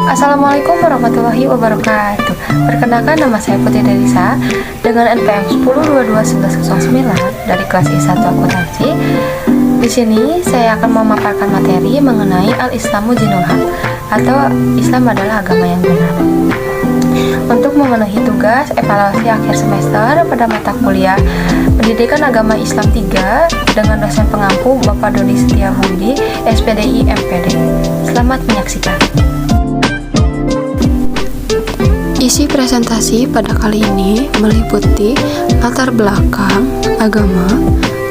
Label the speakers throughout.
Speaker 1: Assalamualaikum warahmatullahi wabarakatuh. Perkenalkan, nama saya Putri Delisa dengan NPM 10221109 dari kelas I1 Akuntansi. Di sini saya akan memaparkan materi mengenai Al-Islamu Dinul Haq atau Islam adalah agama yang benar. Untuk memenuhi tugas evaluasi akhir semester pada mata kuliah Pendidikan Agama Islam 3 dengan dosen pengampu Bapak Dodi Setiabudi, SPDI MPD. Selamat menyaksikan. Isi presentasi pada kali ini meliputi latar belakang agama,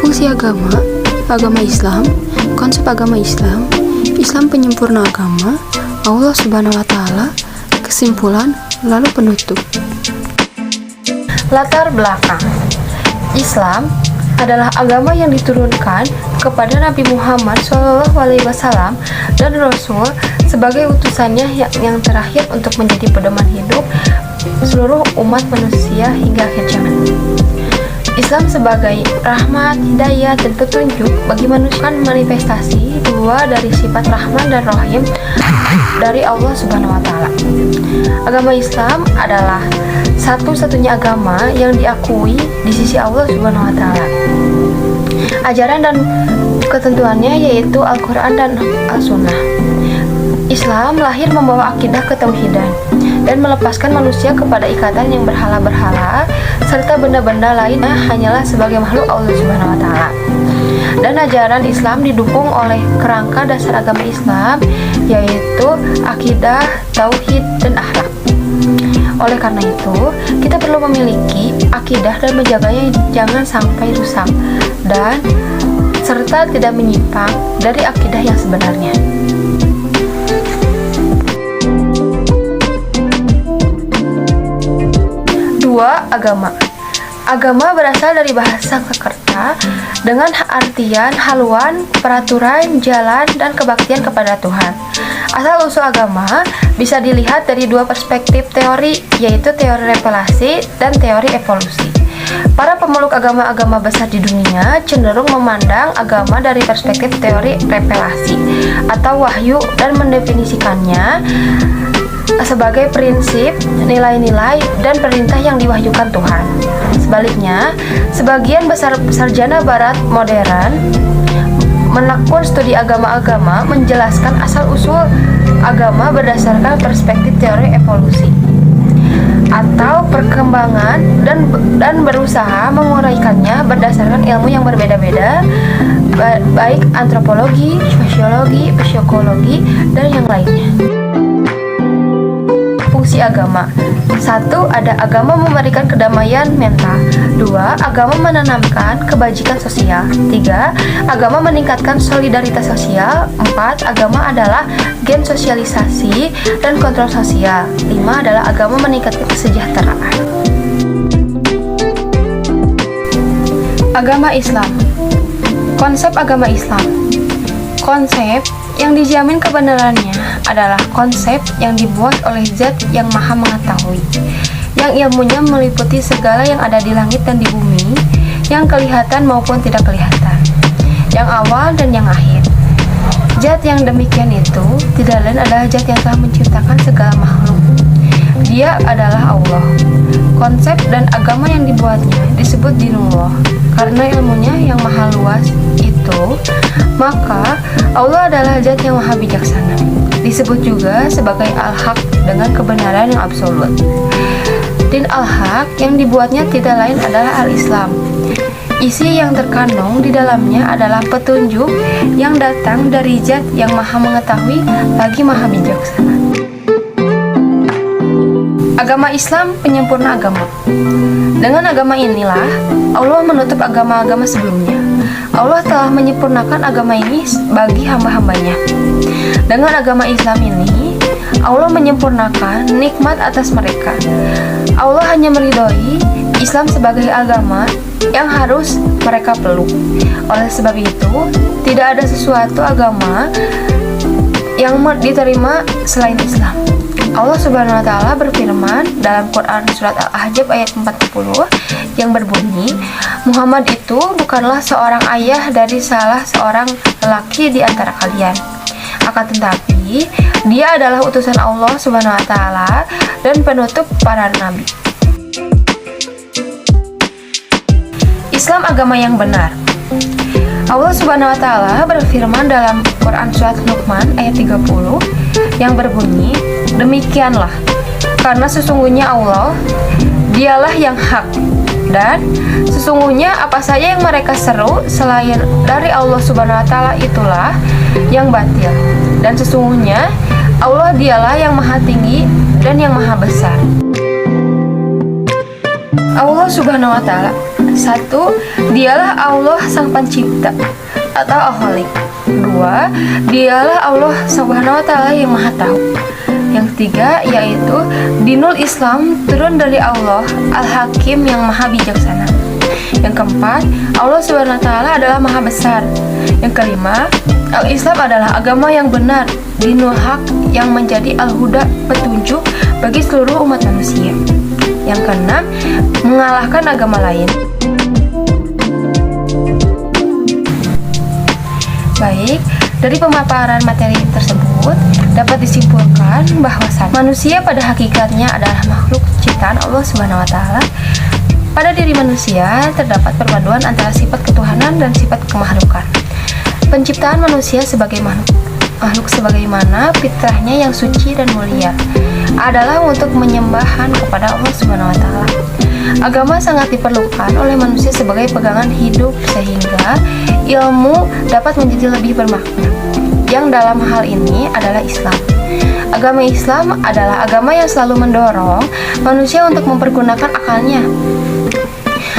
Speaker 1: fungsi agama, agama Islam, konsep agama Islam, Islam penyempurna agama, Allah Subhanahu wa Ta'ala, kesimpulan, lalu penutup. Latar belakang. Islam adalah agama yang diturunkan kepada Nabi Muhammad SAW dan Rasul sebagai utusannya yang terakhir untuk menjadi pedoman hidup seluruh umat manusia hingga akhir zaman. Islam sebagai rahmat, hidayah, dan petunjuk bagi manusia manifestasi dua dari sifat Rahman dan Rahim dari Allah Subhanahu wa Ta'ala. Agama Islam adalah satu-satunya agama yang diakui di sisi Allah Subhanahu wa Ta'ala. Ajaran dan ketentuannya yaitu Al-Quran dan As-Sunnah. Islam lahir membawa akidah ketauhidan dan melepaskan manusia kepada ikatan yang berhala-berhala serta benda-benda lainnya hanyalah sebagai makhluk Allah Subhanahu wa Ta'ala. Dan ajaran Islam didukung oleh kerangka dasar agama Islam yaitu akidah, tauhid, dan akhlak. Oleh karena itu, kita perlu memiliki akidah dan menjaganya jangan sampai rusak dan serta tidak menyimpang dari akidah yang sebenarnya. Agama. Agama berasal dari bahasa Sanskerta dengan artian haluan, peraturan, jalan, dan kebaktian kepada Tuhan. Asal-usul agama bisa dilihat dari dua perspektif teori, yaitu teori revelasi dan teori evolusi. Para pemeluk agama-agama besar di dunia cenderung memandang agama dari perspektif teori revelasi atau wahyu dan mendefinisikannya sebagai prinsip, nilai-nilai, dan perintah yang diwahyukan Tuhan. Sebaliknya, sebagian besar sarjana barat modern menekun studi agama-agama menjelaskan asal-usul agama berdasarkan perspektif teori evolusi atau perkembangan dan berusaha menguraikannya berdasarkan ilmu yang berbeda-beda baik antropologi, sosiologi, psikologi, dan yang lainnya. Fungsi agama. 1. Ada agama memberikan kedamaian mental. 2. Agama menanamkan kebajikan sosial. 3. Agama meningkatkan solidaritas sosial. 4. Agama adalah gen sosialisasi dan kontrol sosial. 5. Adalah agama meningkatkan kesejahteraan. Agama Islam. Konsep agama Islam. Konsep yang dijamin kebenarannya adalah konsep yang dibuat oleh Zat yang Maha Mengetahui, yang ilmunya meliputi segala yang ada di langit dan di bumi, yang kelihatan maupun tidak kelihatan, yang awal dan yang akhir. Zat yang demikian itu tidak lain adalah Zat yang telah menciptakan segala makhluk. Dia adalah Allah. Konsep dan agama yang dibuatnya disebut dinullah karena ilmunya yang maha luas itu, maka Allah adalah Zat yang maha bijaksana. Disebut juga sebagai Al-Haq dengan kebenaran yang absolut. Din Al-Haq yang dibuatnya tidak lain adalah Al-Islam. Isi yang terkandung di dalamnya adalah petunjuk yang datang dari Zat yang maha mengetahui lagi maha bijaksana. Agama Islam penyempurna agama. Dengan agama inilah Allah menutup agama-agama sebelumnya. Allah telah menyempurnakan agama ini bagi hamba-hambanya. Dengan agama Islam ini Allah menyempurnakan nikmat atas mereka. Allah hanya meridhoi Islam sebagai agama yang harus mereka peluk. Oleh sebab itu, tidak ada sesuatu agama yang diterima selain Islam. Allah Subhanahu wa Ta'ala berfirman dalam Quran surat Al-Ahzab ayat 40 yang berbunyi, Muhammad itu bukanlah seorang ayah dari salah seorang lelaki di antara kalian. Akan tetapi lagi, Dia adalah utusan Allah Subhanahu wa taala dan penutup para nabi. Islam agama yang benar. Allah Subhanahu wa taala berfirman dalam Quran surat Luqman ayat 30 yang berbunyi, "Demikianlah, karena sesungguhnya Allah, Dialah yang hak, dan sesungguhnya apa saja yang mereka seru selain dari Allah Subhanahu wa taala itulah yang batil. Dan sesungguhnya Allah Dialah yang maha tinggi dan yang maha besar." Allah Subhanahu wa taala. 1. Dialah Allah sang pencipta atau Al-Khaliq. 2. Dialah Allah Subhanahu wa taala yang maha tahu. Yang ketiga yaitu Dinul Islam turun dari Allah Al-Hakim yang maha bijaksana. Yang keempat, Allah Subhanahu wa taala adalah maha besar. Yang kelima, Al-Islam adalah agama yang benar, Dinul Haq yang menjadi Al-Huda, petunjuk bagi seluruh umat manusia. Yang keenam, mengalahkan agama lain. Baik, dari pemaparan materi tersebut dapat disimpulkan bahwa manusia pada hakikatnya adalah makhluk ciptaan Allah Subhanahu wa taala. Pada diri manusia terdapat perpaduan antara sifat ketuhanan dan sifat kemakhlukan. Penciptaan manusia sebagai makhluk sebagaimana fitrahnya yang suci dan mulia adalah untuk menyembahan kepada Allah Subhanahu wa taala. Agama sangat diperlukan oleh manusia sebagai pegangan hidup sehingga ilmu dapat menjadi lebih bermakna. Yang dalam hal ini adalah Islam. Agama Islam adalah agama yang selalu mendorong manusia untuk mempergunakan akalnya,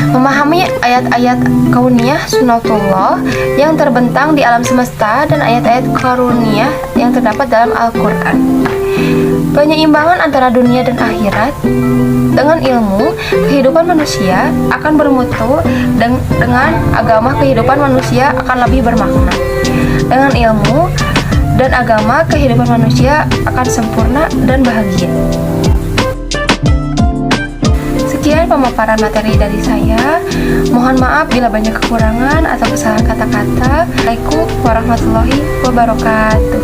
Speaker 1: memahami ayat-ayat kauniyah sunnatullah yang terbentang di alam semesta dan ayat-ayat karunia yang terdapat dalam Al-Quran. Penyeimbangan antara dunia dan akhirat. Dengan ilmu, kehidupan manusia akan bermutu, dengan agama kehidupan manusia akan lebih bermakna. Dengan ilmu dan agama, kehidupan manusia akan sempurna dan bahagia. Sekian pemaparan materi dari saya. Mohon maaf bila banyak kekurangan atau kesalahan kata-kata. Assalamualaikum warahmatullahi wabarakatuh.